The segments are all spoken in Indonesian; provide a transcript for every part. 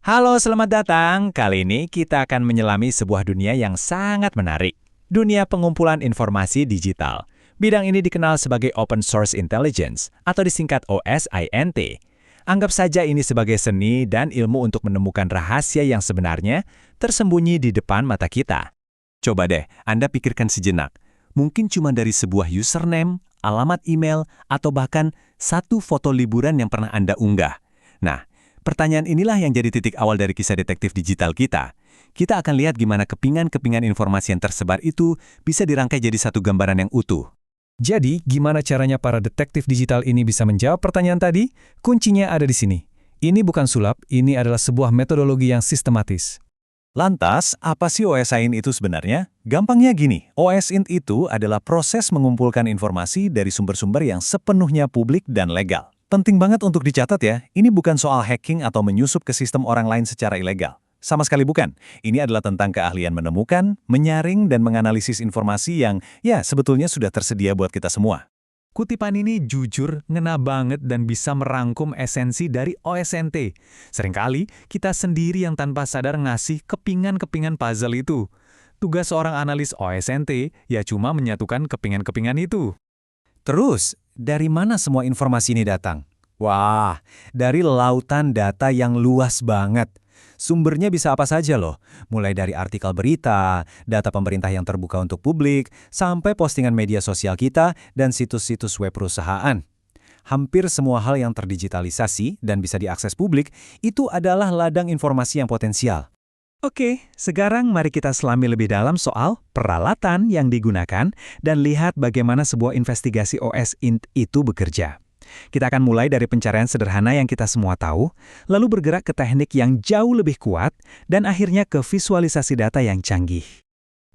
Halo, selamat datang. Kali ini kita akan menyelami sebuah dunia yang sangat menarik. Dunia pengumpulan informasi digital. Bidang ini dikenal sebagai Open Source Intelligence atau disingkat OSINT. Anggap saja ini sebagai seni dan ilmu untuk menemukan rahasia yang sebenarnya tersembunyi di depan mata kita. Coba deh, Anda pikirkan sejenak. Mungkin cuma dari sebuah username, alamat email, atau bahkan satu foto liburan yang pernah Anda unggah. Nah, pertanyaan inilah yang jadi titik awal dari kisah detektif digital kita. Kita akan lihat gimana kepingan-kepingan informasi yang tersebar itu bisa dirangkai jadi satu gambaran yang utuh. Jadi, gimana caranya para detektif digital ini bisa menjawab pertanyaan tadi? Kuncinya ada di sini. Ini bukan sulap, ini adalah sebuah metodologi yang sistematis. Lantas, apa sih OSINT itu sebenarnya? Gampangnya gini, OSINT itu adalah proses mengumpulkan informasi dari sumber-sumber yang sepenuhnya publik dan legal. Penting banget untuk dicatat ya, ini bukan soal hacking atau menyusup ke sistem orang lain secara ilegal. Sama sekali bukan. Ini adalah tentang keahlian menemukan, menyaring, dan menganalisis informasi yang sebetulnya sudah tersedia buat kita semua. Kutipan ini jujur, ngena banget dan bisa merangkum esensi dari OSINT. Seringkali kita sendiri yang tanpa sadar ngasih kepingan-kepingan puzzle itu. Tugas seorang analis OSINT ya cuma menyatukan kepingan-kepingan itu. Terus, dari mana semua informasi ini datang? Wah, dari lautan data yang luas banget. Sumbernya bisa apa saja loh, mulai dari artikel berita, data pemerintah yang terbuka untuk publik, sampai postingan media sosial kita dan situs-situs web perusahaan. Hampir semua hal yang terdigitalisasi dan bisa diakses publik, itu adalah ladang informasi yang potensial. Oke, sekarang mari kita selami lebih dalam soal peralatan yang digunakan dan lihat bagaimana sebuah investigasi OSINT itu bekerja. Kita akan mulai dari pencarian sederhana yang kita semua tahu, lalu bergerak ke teknik yang jauh lebih kuat, dan akhirnya ke visualisasi data yang canggih.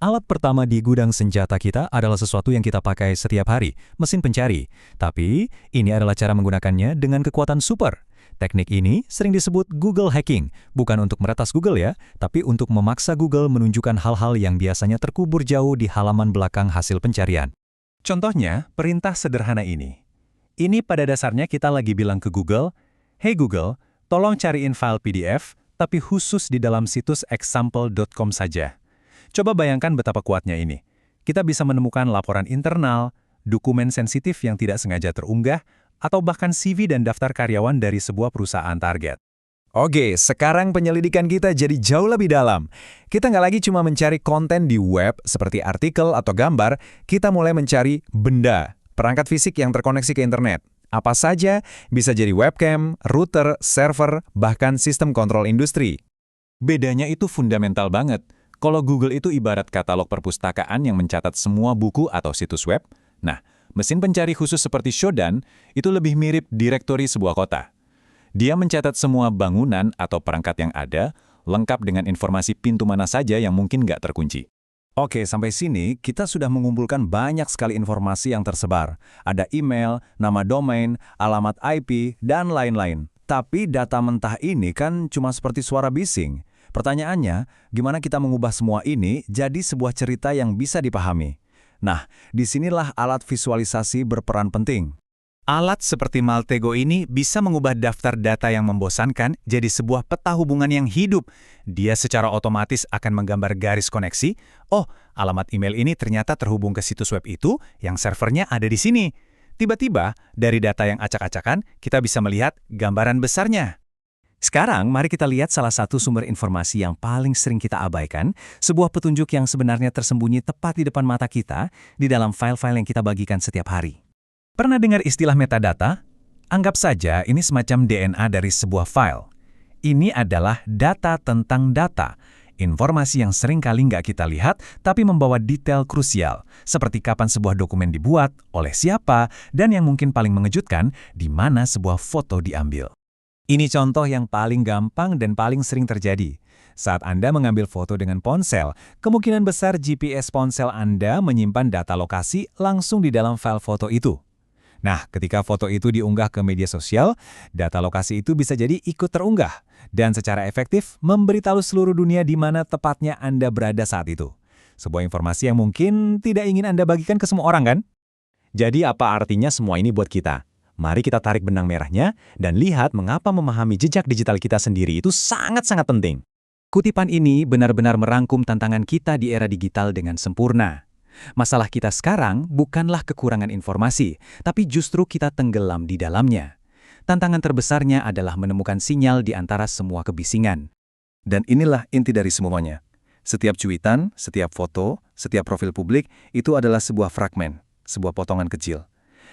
Alat pertama di gudang senjata kita adalah sesuatu yang kita pakai setiap hari, mesin pencari. Tapi, ini adalah cara menggunakannya dengan kekuatan super. Teknik ini sering disebut Google hacking, bukan untuk meretas Google ya, tapi untuk memaksa Google menunjukkan hal-hal yang biasanya terkubur jauh di halaman belakang hasil pencarian. Contohnya, perintah sederhana ini. Ini pada dasarnya kita lagi bilang ke Google, "Hey Google, tolong cariin file PDF, tapi khusus di dalam situs example.com saja." Coba bayangkan betapa kuatnya ini. Kita bisa menemukan laporan internal, dokumen sensitif yang tidak sengaja terunggah, atau bahkan CV dan daftar karyawan dari sebuah perusahaan target. Oke, sekarang penyelidikan kita jadi jauh lebih dalam. Kita nggak lagi cuma mencari konten di web seperti artikel atau gambar, kita mulai mencari benda. Perangkat fisik yang terkoneksi ke internet. Apa saja, bisa jadi webcam, router, server, bahkan sistem kontrol industri. Bedanya itu fundamental banget. Kalau Google itu ibarat katalog perpustakaan yang mencatat semua buku atau situs web, nah, mesin pencari khusus seperti Shodan itu lebih mirip direktori sebuah kota. Dia mencatat semua bangunan atau perangkat yang ada, lengkap dengan informasi pintu mana saja yang mungkin nggak terkunci. Oke, sampai sini kita sudah mengumpulkan banyak sekali informasi yang tersebar. Ada email, nama domain, alamat IP, dan lain-lain. Tapi data mentah ini kan cuma seperti suara bising. Pertanyaannya, gimana kita mengubah semua ini jadi sebuah cerita yang bisa dipahami? Nah, disinilah alat visualisasi berperan penting. Alat seperti Maltego ini bisa mengubah daftar data yang membosankan jadi sebuah peta hubungan yang hidup. Dia secara otomatis akan menggambar garis koneksi. Oh, alamat email ini ternyata terhubung ke situs web itu yang servernya ada di sini. Tiba-tiba, dari data yang acak-acakan, kita bisa melihat gambaran besarnya. Sekarang, mari kita lihat salah satu sumber informasi yang paling sering kita abaikan, sebuah petunjuk yang sebenarnya tersembunyi tepat di depan mata kita, di dalam file-file yang kita bagikan setiap hari. Pernah dengar istilah metadata? Anggap saja ini semacam DNA dari sebuah file. Ini adalah data tentang data, informasi yang sering kali nggak kita lihat tapi membawa detail krusial, seperti kapan sebuah dokumen dibuat, oleh siapa, dan yang mungkin paling mengejutkan, di mana sebuah foto diambil. Ini contoh yang paling gampang dan paling sering terjadi. Saat Anda mengambil foto dengan ponsel, kemungkinan besar GPS ponsel Anda menyimpan data lokasi langsung di dalam file foto itu. Nah, ketika foto itu diunggah ke media sosial, data lokasi itu bisa jadi ikut terunggah dan secara efektif memberitahu seluruh dunia di mana tepatnya Anda berada saat itu. Sebuah informasi yang mungkin tidak ingin Anda bagikan ke semua orang kan? Jadi apa artinya semua ini buat kita? Mari kita tarik benang merahnya dan lihat mengapa memahami jejak digital kita sendiri itu sangat-sangat penting. Kutipan ini benar-benar merangkum tantangan kita di era digital dengan sempurna. Masalah kita sekarang bukanlah kekurangan informasi, tapi justru kita tenggelam di dalamnya. Tantangan terbesarnya adalah menemukan sinyal di antara semua kebisingan. Dan inilah inti dari semuanya. Setiap cuitan, setiap foto, setiap profil publik itu adalah sebuah fragmen, sebuah potongan kecil.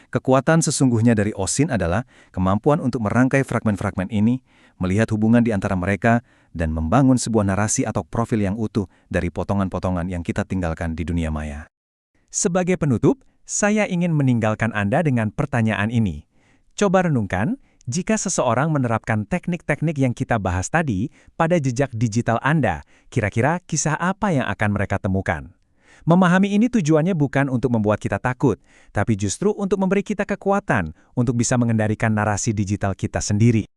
Kekuatan sesungguhnya dari OSINT adalah kemampuan untuk merangkai fragmen-fragmen ini, melihat hubungan di antara mereka, dan membangun sebuah narasi atau profil yang utuh dari potongan-potongan yang kita tinggalkan di dunia maya. Sebagai penutup, saya ingin meninggalkan Anda dengan pertanyaan ini. Coba renungkan, jika seseorang menerapkan teknik-teknik yang kita bahas tadi pada jejak digital Anda, kira-kira kisah apa yang akan mereka temukan? Memahami ini tujuannya bukan untuk membuat kita takut, tapi justru untuk memberi kita kekuatan untuk bisa mengendalikan narasi digital kita sendiri.